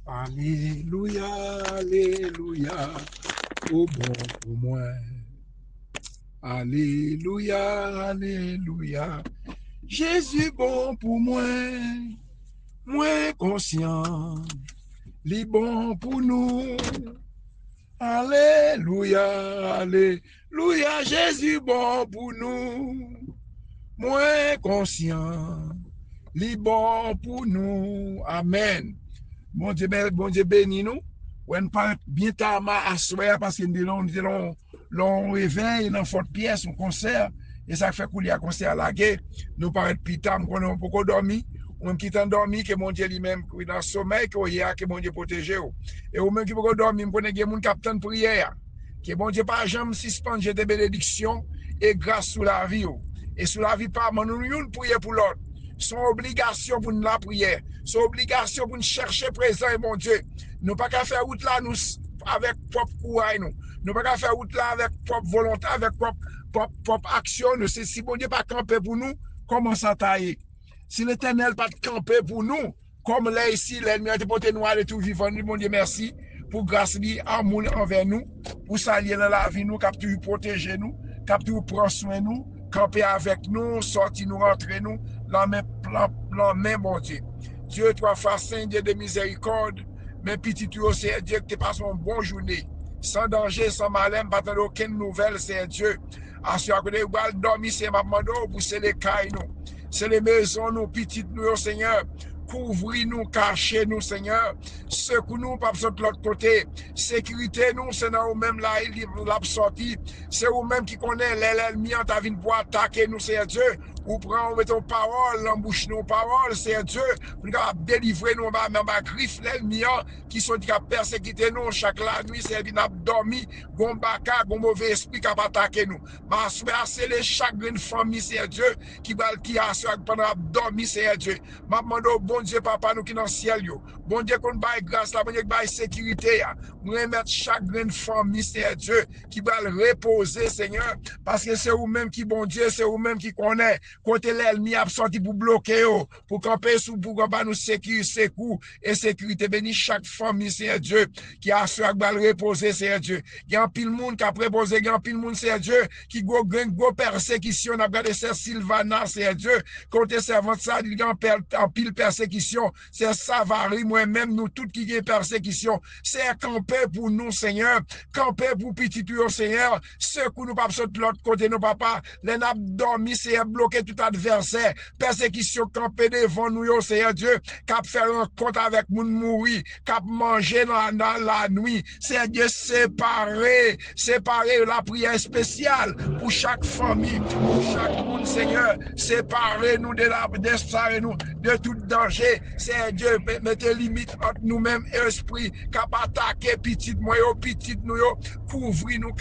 Alléluia, Alléluia, au bon pour moi. Alléluia, Alléluia, Jésus bon pour moi. Moi conscient, li bon pour nous. Alléluia, Alléluia, Jésus bon pour nous. Moi conscient, li bon pour nous. Amen. Bon Dieu béni nous. On parle bien tard à soir parce que l'on réveille dans forte pièce, un concert. Et ça fait qu'il y a un concert à la guerre. Nous paraît plus tard, nous avons beaucoup dormi. Ou même qui t'en dormi, que mon Dieu lui-même, qui est dans le sommeil, que mon Dieu protège. Et ou même qui peut dormir, nous connaissons mon capitaine prière. Que mon Dieu pas jamais suspendre des bénédictions et grâce sur la vie. Et sur la vie, pas, nous nous prions pour l'autre. Son obligation pour nous la prière. Son obligation pour nous chercher présent, mon Dieu. Nous pas qu'à faire route là, nous, avec propre courage, nous. Nous pas qu'à faire route là avec propre volonté, avec propre action. Nous, c'est si mon Dieu pas camper pour nous, comment ça tailler? Si l'Éternel pas camper pour nous, comme là ici, l'ennemi a porté nous à tout vivant, mon Dieu, merci pour grâce lui, amour envers nous, pour s'allier dans la vie, nous, capture protéger nous, capture prendre soin nous, camper avec nous, sortir nous, rentrer nous, la main, mon Dieu. Dieu, trois fois saint, Dieu de miséricorde, mais petit tu c'est Dieu qui te passe une bonne journée. Sans danger, sans malin, pas attendre aucune nouvelle, c'est Dieu. À ce que vous allez dormir, c'est ma demande pour c'est les cailles, nous. C'est les maisons, nous, petites, nous, Seigneur. Couvrir-nous, cacher-nous, Seigneur. Secours-nous, pas de l'autre côté. Sécurité, nous, c'est dans nous-mêmes là, il l'a sorti. C'est vous-même qui connaît l'ennemi en ta vie pour attaquer nous, c'est Dieu. Ou prend, ou mettons parole, l'embouche nos paroles, c'est Dieu. Pour nous délivrer nous, même à griffe l'ennemi qui sont qui a persécuté nous chaque la nuit, c'est qui n'a dormi, gon baka, gon mauvais esprit qui a attaqué nous. Mais c'est les chagrins de famille, c'est Dieu, qui a pendant dormi, c'est Dieu. Ma demande bon Dieu, papa, nous qui dans le ciel, yo. Bon Dieu, qu'on baille grâce, là, bon Dieu, qui baille sécurité, ya. Nous remettre chagrins de famille, c'est Dieu, qui va le reposer, Seigneur, parce que c'est vous-même qui, bon Dieu, c'est vous-même qui connaît. Côté l'ennemi a sorti pour bloquer, pour camper sous, pour nous sécuriser, et sécurité. Béni chaque famille, c'est Dieu, qui a su le reposer, c'est Dieu. Il y a un pile monde qui a préposé, il y a un pile monde, c'est Dieu, qui go persécution, on a regardé c'est Sylvana, c'est Dieu, côté servante ça, il y a un pile persécution, c'est Savary, moi-même, nous, tout qui est persécution, c'est camper pour nous, Seigneur, camper pour petit tuyau, Seigneur, secours nous pas de l'autre côté, nos papa, les nappes dormi, c'est bloqué tout adversaire, persécution camper devant nous, Seigneur Dieu, cap faire un compte avec moun mourir, cap manger dans la nuit, c'est Dieu séparer la prière spéciale pour chaque famille, pour chaque monde, Seigneur, séparer nous séparer-nous de tout danger, c'est Dieu, mettez limite entre nous-mêmes et esprit, cap attaquer petit nous, couvrir-nous,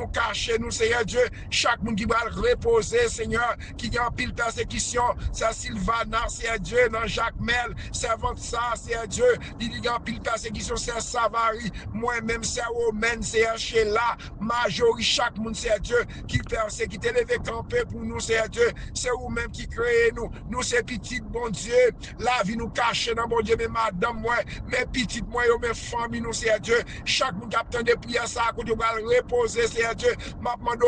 cacher-nous, Seigneur Dieu, chaque monde qui va reposer, Seigneur, qui a un pile persécution, c'est Sylvana, c'est Dieu, dans Jacques Mel, servante ça, c'est Dieu, il y a un pile persécution, c'est Savary, moi-même, c'est Romaine, c'est Sheila, Majorie, chaque monde, c'est Dieu, qui persécute, levé camper pour nous, c'est Dieu, c'est vous-même qui crée nous c'est petit, bon Dieu, la vie nous cache dans bon Dieu, mais madame, moi, mes petites, moi, mes familles, nous, c'est Dieu, chaque monde qui a de prière, ça, quand on va reposer, c'est Dieu, ma demande,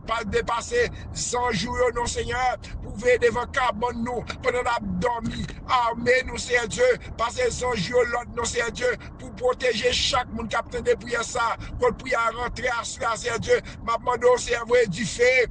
pas dépasser 100 jours, non, Seigneur, pour veiller devant carbon, nous, pendant la dormi, armez nous, c'est Dieu, passer 100 jours, l'autre, non, c'est Dieu, pour protéger chaque monde qui a de prière, ça, quand prière rentrer à cela, c'est Dieu, ma demande, c'est vrai du fait,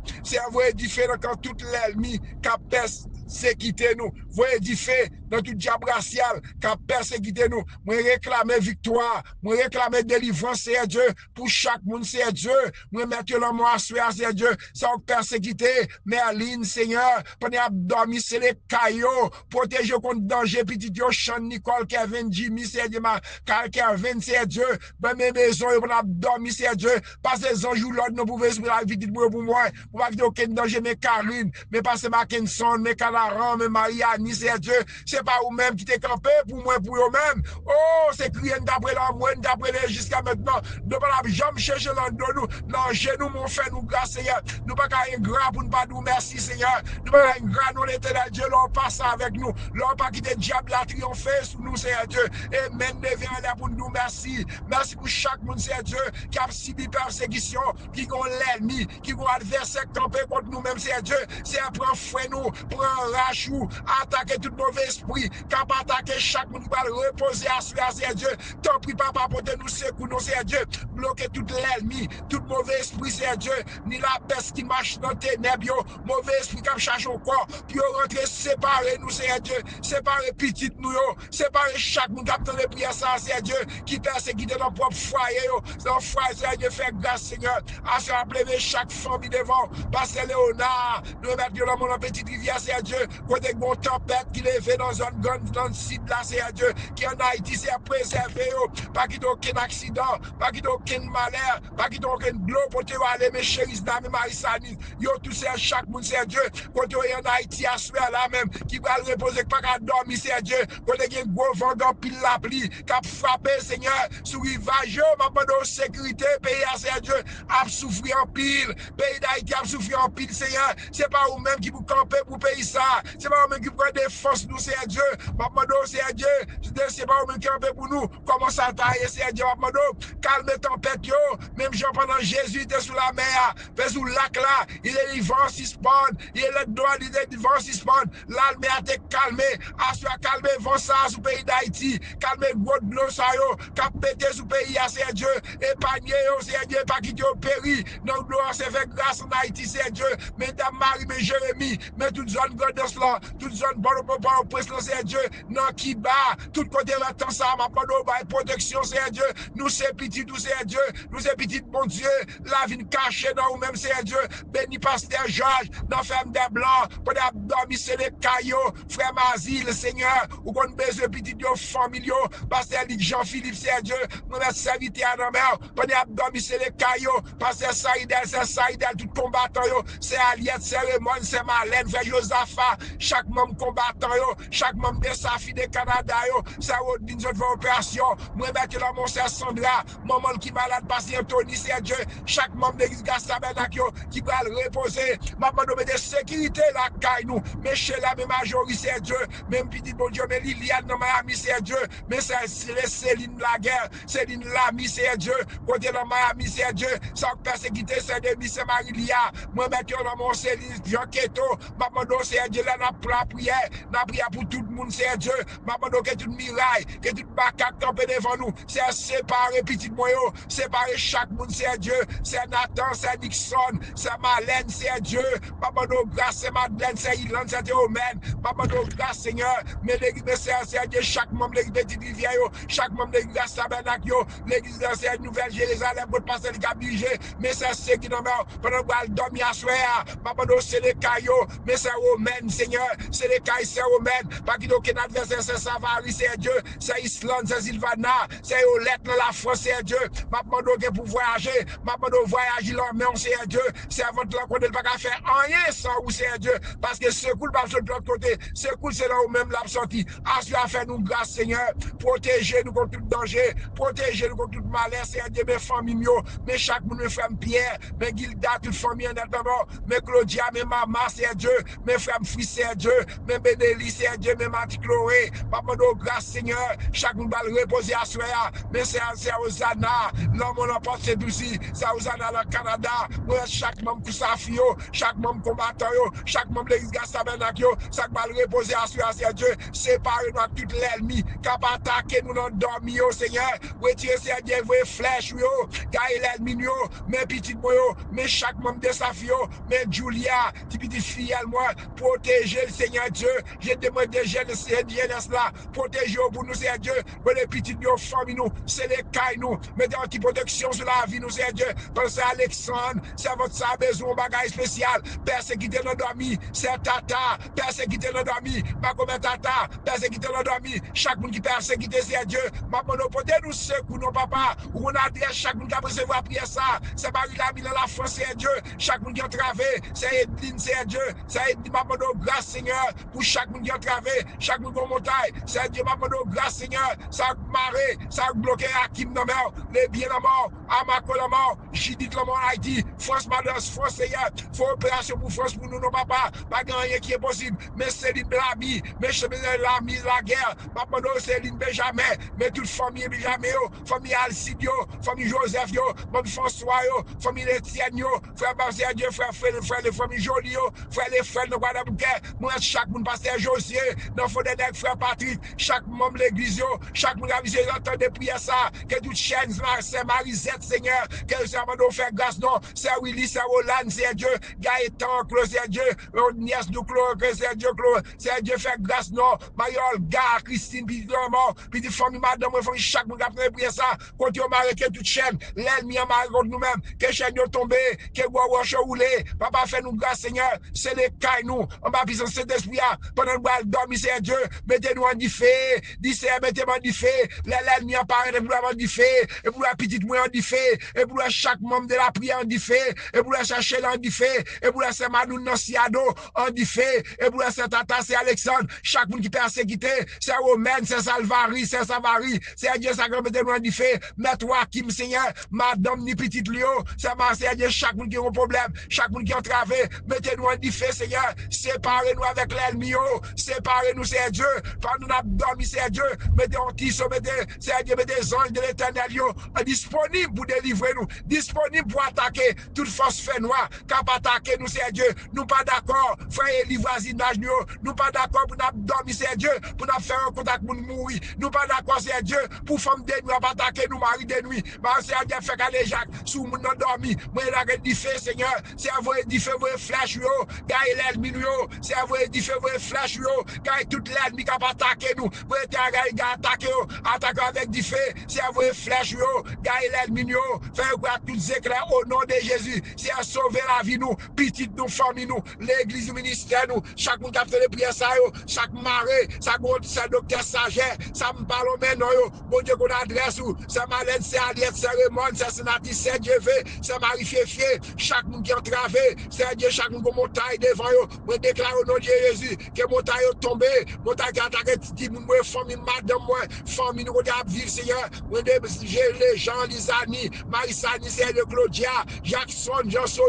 quand tout l'ennemi, qui a persécuté nous, voyez du fait, dans tout diable racial, qui a persécuté nous, moi réclamer victoire, moi réclamer délivrance, c'est Dieu, pour chaque monde, c'est Dieu, moi mettre l'homme à soir, c'est Dieu, ça a persécuté, Merline, Seigneur, pendant dormi, c'est les caillots, protéger contre danger, petit Dieu, Sean, Nicole, Kevin, Jimmy, c'est Dieu, Carl, Kevin, c'est Dieu, ben mes maisons, pendant dormi, c'est Dieu, passez les anges, l'autre, nous pouvons espérer la vie pour moi, pour pas qu'il y ait aucun danger, mais Karine, mais passez Mackinson, mais Canaran, mais Marianne, l'ennemi, c'est Dieu. C'est pas vous-même qui t'es campé, pour moi, pour eux-mêmes. Oh, c'est crier d'après l'amour, d'après les jusqu'à maintenant. Nous pas la jambe chercher dans nous, dans genou, mon frère, nous grâce, Seigneur. Nous pas qu'à un grand pour ne pas nous merci, Seigneur. Nous pas qu'à un grand nom l'éternel Dieu, l'on passe avec nous. L'on pas quitter le diable la triompher sous nous, Seigneur Dieu. Et même devient là pour nous merci. Merci pour chaque monde, Seigneur Dieu, qui a subi persécution, qui ont l'ennemi, qui ont adversaire campé contre nous-mêmes, Seigneur Dieu. C'est à prendre fouet nous, prendre rage ou attaquer tout mauvais esprit, cap attaquer chaque monde qui va reposer à soi, Seigneur Dieu. Tant pis, papa, pour nous secours, nous, Seigneur Dieu. Bloquer tout l'ennemi, tout mauvais esprit, Seigneur Dieu, ni la peste qui marche dans tes ténèbres, mauvais esprit qui cherche au corps, puis rentrer séparer nous, Seigneur Dieu, séparer petit nous, séparer chaque monde qui a de prière, Seigneur Dieu, qui persécute dans notre propre foyer, dans le foyer, Seigneur Dieu, fait grâce, Seigneur, à faire appeler chaque famille devant, Pasteur Léonard, nous mettre dans mon petite rivière, Seigneur Dieu, côté de mon tempête qui lève dans une grande dans le site là, Seigneur Dieu, qui en Haïti, c'est à préserver, pas qu'il y ait aucun accident, pas qu'il y ait aucun malheur, pas qu'il y ait aucun glow pour te aller, mes chéris, mes marisani, yo tout c'est chaque monde, Seigneur Dieu, quand il y a en Haïti à soi là même, qui va reposer, pas qu'à dormir, Seigneur Dieu, quand il y a un gros vent dans pile la pluie, qui a frappé, Seigneur, sur rivage, maintenant de sécurité, pays à Seigneur Dieu, a souffrir en pile, pays d'Haïti a souffrir en pile, Seigneur, c'est pas vous-même qui vous campez pour payer ça, c'est pas vous-même qui prenez des forces, nous, Seigneur Dieu, maintenant, Seigneur Dieu, c'est pas vous-même qui campez pour nous, comment ça taille, Seigneur Dieu, maintenant, calme tempête, yo, même Jean pendant Jésus était sous la mer, fait sous le lac là, il est vent suspend, il est le droit, il est vent suspend, l'armée a été calmé, a calmé vent ça sous le pays d'Haïti, calmé gros de l'eau ça yo, cap pété sous le pays, Seigneur Dieu, épargné yo, Seigneur Dieu, pas quitter au péri, non, gloire, c'est fait grâce en Haïti, Seigneur Dieu, mesdames Marie, mes Jérémie, mais toute zone Godos là, toute zone bon au président, Seigneur Dieu, non, qui bat, tout côté là, tant ça, ma protection, Seigneur Dieu, nous c'est petit, tout Seigneur Dieu, nous c'est petit, bon Dieu, la vie cachée dans nous-mêmes, Seigneur Dieu, béni pasteur Georges, dans ferme des blancs, pour dormir sur les caillots, frère Mazil, Seigneur, ou qu'on besoin petit de familiaux, pasteur Jean-Philippe, Seigneur Dieu, nous mettons serviteur à nos mères, pour dormir sur les caillots, pasteur Saïdel, c'est Saïdel, tout combattant, c'est Aliette, c'est Raymond, c'est Marlène, frère Josaphat, chaque membre combattant, chaque membre de Safi de Canada, c'est Odin, je fais opération, moi, mettre là, mon frère Sandra, maman qui malade, pasteur Tony, Seigneur Dieu, chaque membre de l'église Gastabenak, qui va le reposer, maman, nous mettons de sécurité, la caille, nous, mais chez la même majorité, c'est Dieu, même petit bon Dieu, mais Liliane, dans Miami, c'est Dieu, mais c'est Céline Laguerre, Céline Lamy, c'est Dieu, côté dans Miami, c'est Dieu, sans persécuter, c'est demi, c'est Marie-Lia, moi, maintenant, dans mon Céline, Jean Keto, maman, c'est Dieu, là, n'a pas prière, n'a prière pour tout le monde, c'est Dieu, maman, que tout miraille, que tout macaque campé devant nous, c'est séparer petit moyen, séparer chaque monde, c'est Dieu, c'est Nathan, c'est Nixon, c'est Malène, c'est Dieu, maman, grâce, c'est Madeleine, c'est Irlande, c'est Théomène, maman, grâce, Seigneur, mais l'église, c'est Dieu, chaque membre de l'église Petite Rivière, chaque membre de l'église Tabernacle, l'église de la Nouvelle-Jérusalem, pour passer le Gabigé, mais c'est ceux qui n'ont pas, pendant qu'on dormir à soir, maman, c'est les caillots, mais c'est Romaine, Seigneur, c'est les caillots, c'est Romaine, pas qu'il n'y ait aucun adversaire, c'est Savary, c'est Dieu, c'est Islande, c'est Sylvana, c'est Olette, la France, c'est Dieu, maman, pour voyager, maman, voyager l'homme, c'est Dieu, c'est votre là qu'on ne peut pas faire rien sans vous, c'est Dieu, parce que ce coup, pas de l'autre côté, ce coup, c'est là où même l'absenti, assure à faire nous grâce, Seigneur, protégez-nous contre tout danger, protégez-nous contre tout malheur, c'est Dieu, mes familles, mais chaque monde, mes frères Pierre, mes Gilda, toute famille en attendant, mes Claudia, mes maman, c'est Dieu, mes frères Fils, c'est Dieu, mes Bénéli, c'est Dieu, mes Mati Chloé, papa, nous grâce, Seigneur, chaque monde va le reposer à soi, mais c'est Osana, l'homme, on emporte c'est douci, c'est Osana, le Canada, moi, chaque membre pour sa fille, chaque membre combattant, chaque membre de l'église Gastabenak, chaque va le reposer à soi, c'est Dieu, séparez-nous à tout l'ennemi, qui a attaqué nous dans le dormi, Seigneur, retirez, c'est Dieu, vos flèches, gagnez l'ennemi, mes petites moyens, mais chaque membre de sa fille, mais Julia, petite fille, moi, protégez le Seigneur Dieu, j'ai demandé jeunesse là, protégez pour nous, c'est Dieu, pour les petites familles, nous, c'est les cailles, nous, mettez en protection sur la vie, nous, c'est Dieu, pensez à Alexandre, c'est votre ça besoin, bagage spécial, persécuter nos dormis, c'est Tata, persécuter nos dormis, pas comme Tata, persécuter nos dormis, chaque monde qui persécute, c'est Dieu, maman, nous portez nous secours, nos papa, ou on adresse chaque monde qui a recevoir prière ça, c'est Marie-Lami dans la France, c'est Dieu, chaque monde qui a travaillé, c'est Edline, c'est Dieu, c'est Edline, maman, nous grâce, Seigneur, pour chaque monde qui a travaillé, chaque monde qui a montagne. C'est Dieu, ma demande grâce, Seigneur. Ça a marré, ça a bloqué Hakim dans mort, les biens dans mort, Amako dans mort, Judith dans mort en Haïti, France Mados, France Seigneur. Faut opération pour France pour nous, non, papa. Pas rien qui est possible. Mais Céline Blami, mais la mise la guerre. Ma demande Céline Benjamin, mais toute famille Benjamin, famille Alcidio, famille Joseph, famille François, famille Etienne, frère Bastien Dieu, frère les familles Jolie, frère les frères de Guadeloupe, moi chaque monde pasteur Josier, dans Fodénec, frère Patrick, chaque membre de l'église, chaque monde a visé l'entendre de prier ça, que toute chaîne, c'est Marisette, Seigneur, que ça va nous faire grâce, non, c'est Willy, c'est Roland, c'est Dieu, Gaëtan, Claude, c'est Dieu, nièce de Claude, c'est Dieu, Claude, c'est Dieu, faire grâce, non, Mariol, Gare, Christine, puis des familles, madame, chaque monde a prié ça, quand on marque que toute chaîne, l'ennemi a marqué contre nous-mêmes, que chaîne est tombée, que bois roulé, papa fait nous grâce, Seigneur, c'est les cailles, nous, on va puissance cet esprit, pendant que nous dormir, c'est Dieu, mettez-nous en diffé, dis mettez-moi en diffé, l'ennemi apparaît, et vous en diffé, et vous la petite moi en diffé, et vous chaque membre de la prière en diffé, et vous la chercher en diffé, et vous la c'est Manou Nociado en diffé, et vous la c'est Tata, c'est Alexandre, chaque monde qui persécuté, c'est Romain, c'est Salvari, c'est Savary, c'est Dieu, ça mettez-nous en diffé, mettez-moi Kim, Seigneur, madame ni petite Lio, c'est Dieu, chaque monde qui a un problème, chaque monde qui a travé, mettez-nous en diffé, Seigneur, séparez-nous avec l'ennemi, séparez-nous, c'est Dieu, quand nous avons dormi, c'est Dieu, mettez en tissot, c'est Dieu, mettez des anges de l'éternel, disponibles pour délivrer nous, disponibles pour attaquer toute force fait noire, cap attaquer nous, c'est Dieu, nous pas d'accord, frère et voisinage, nous pas d'accord pour nous dormir, c'est Dieu, pour nous faire un contact pour nous mourir, nous pas d'accord, c'est Dieu, pour femme de nuit, pas attaquer nous, mari de nuit, c'est Dieu, fait qu'aller Jacques, sous mon dormi, moi, il a édifié, Seigneur, c'est à vous édifier vos flèches, car l'ennemi, c'est à vous édifier vos flèches, car tout l'ennemi qui a attaqué nous, vous êtes attaqué, attaqué avec du feu, c'est à vous flèches, car l'ennemi, faire quoi tous éclairs au nom de Jésus, c'est à sauver la vie, nous, petite nous, famille, nous, l'église, ministère, nous, chaque monde qui a fait les prières, ça, chaque marée, ça, c'est docteur Saget, ça me parle maintenant, bon Dieu qu'on adresse, c'est Malène, c'est Aliette, c'est Raymond, c'est Sénatis, c'est Dieu, c'est Marie Fifié, chaque monde qui a travé, c'est Dieu, chaque monde qui a montagne devant eux, moi déclare au nom de Jésus, que montagne est tombée, montagne qui a attaqué, dit, moi, famille, madame, moi, famille, nous, regarde vivre, Seigneur, moi, les gens, les amis, Marie-Sani, c'est le Claudia, Jackson, Johnson,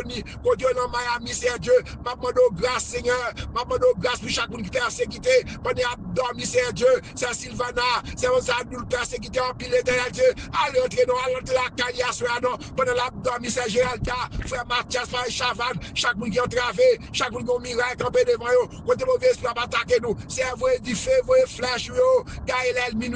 quand Dieu dans Miami, c'est Dieu, ma demande grâce, Seigneur, ma demande grâce pour chaque monde qui persécuté, pendant dormi, c'est Dieu, c'est Sylvana, c'est Osadou, persécuté en pile éternel Dieu, allez entrer la carrière, non, pendant l'abdomen, c'est Géralda, frère Mathias, frère Chavan, chaque monde qui a travé, chaque monde qui a miracle campé devant eux, quand mauvais esprit va attaquer nous, c'est à vous édifier, vous flash, car l'ennemi,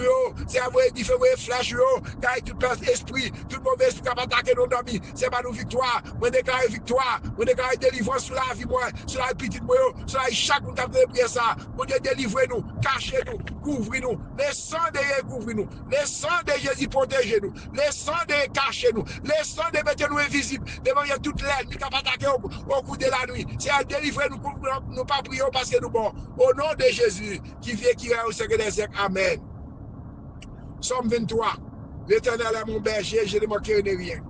c'est à vous édifier, vous flash, car tout esprit, tout mauvais esprit va attaquer nos dormis, c'est pas nos victoires, moi déclare victoire, moi déclare délivrance sur la vie, moi, sur la petite, moi, sur la chaque monde qui a prié ça, mon Dieu, délivrez-nous, cachez-nous, couvrez-nous, les sangs de Jésus, couvrez-nous, les sangs de Jésus, protégez-nous, les sangs de cachez-nous, les sangs de mettez-nous invisibles, devant toute l'ennemi qui a attaqué au coup de la nuit, c'est à délivrer nous, nous pas prier parce que nous bon, au nom de Jésus, qui vient, qui est au secret des siècles, amen. Somme 23, l'Éternel est mon berger, je ne manquerai de rien.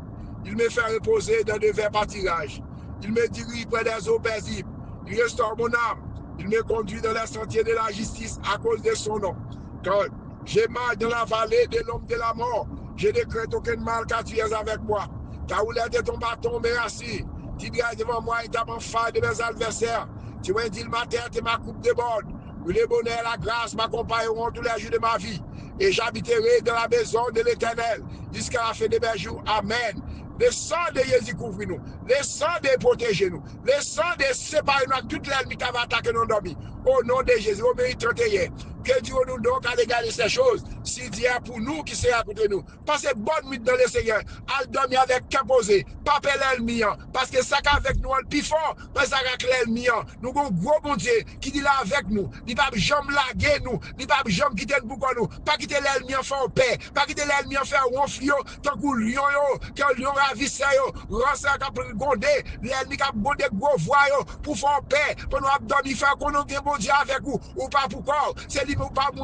Il me fait reposer dans de verts pâtirages. Il me dirige près des eaux paisibles. Il restaure mon âme. Il me conduit dans les sentiers de la justice à cause de son nom. Quand j'ai mal dans la vallée de l'homme de la mort, je ne crains aucun mal car tu es avec moi. Ta houlette et ton bâton me rassurent. Tu dresses devant moi et ta en face de mes adversaires. Tu m'indiques ma tête et ma coupe déborde. Le bonheur et la grâce m'accompagneront tous les jours de ma vie. Et j'habiterai dans la maison de l'Éternel jusqu'à la fin de mes jours. Amen. Le sang de Jésus couvre-nous. Le sang de protéger-nous. Le sang de séparer-nous avec toute l'ennemi qui va attaquer nos dormis. Au nom de Jésus, au mérite 31. Que Dieu nous donc à l'égaler ces choses. Si Dieu est pour nous, qui sera contre nous. Passez bonne nuit dans le Seigneur. Al dormir avec qu'un posé. Pas l'ennemi. Parce que ça qu'avec nous, le plus fort, mais ça qu'avec l'ennemi. Nous avons un gros bon Dieu qui dit là avec nous. Il ne va jamais laguer nous. Il ne va jamais quitter nous pour nous. Pas quitter l'ennemi en faire paix. Pas quitter l'ennemi en faire ronflio. Tant que lion, quand lion ravissé, rançon qui a gondé. L'ennemi qui a gondé gros voix pour faire paix. Pour nous abdominer, faire qu'on ait un bon Dieu avec vous. Ou pas pour quoi. C'est dit,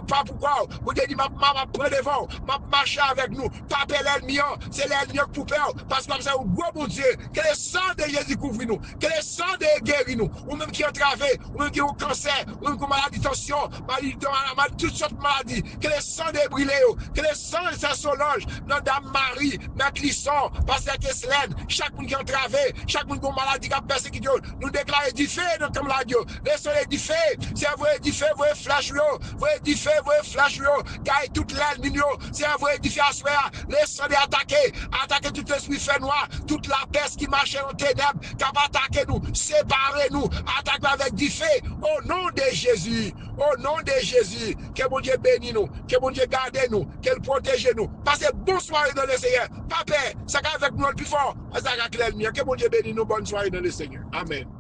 pas pourquoi. Bon Dieu dit, m'a prendre devant, m'a marcher avec nous. Pas l'ennemi, c'est l'ennemi pour peur. Parce que comme ça, au gros bon Dieu, que le sang de Jésus couvre nous, que le sang de guérit nous, ou même qui est entravé, ou même qui ont cancer, ou même qui ont maladie tension, maladie, toutes sortes de maladies, que le sang de brûlé, que le sang de Saint-Solange, notre Dame Marie, notre Lisson, Pasteur Kesselène, chaque monde qui est entravé, chaque monde qui a maladie, qui a persécuté, nous déclarons du feu dans comme la Dieu. Le soleil du feu, c'est un vrai du feu, vrai flash, vrai du feu, vrai flash, gagne toute l'ennemi, c'est un vrai du feu à soi, le soleil attaquer tout l'esprit fait noir, toute la peste qui marche en ténèbres, qui va attaquer nous, séparer nous, attaquer avec du feu, au nom de Jésus, au nom de Jésus, que mon Dieu bénisse nous, que mon Dieu garde nous, qu'elle protège nous, passez bonne soirée dans le Seigneur, pas peur, ça va avec nous le plus fort, ça va avec l'ennemi, que mon Dieu bénisse nous, bonne soirée dans le Seigneur, amen.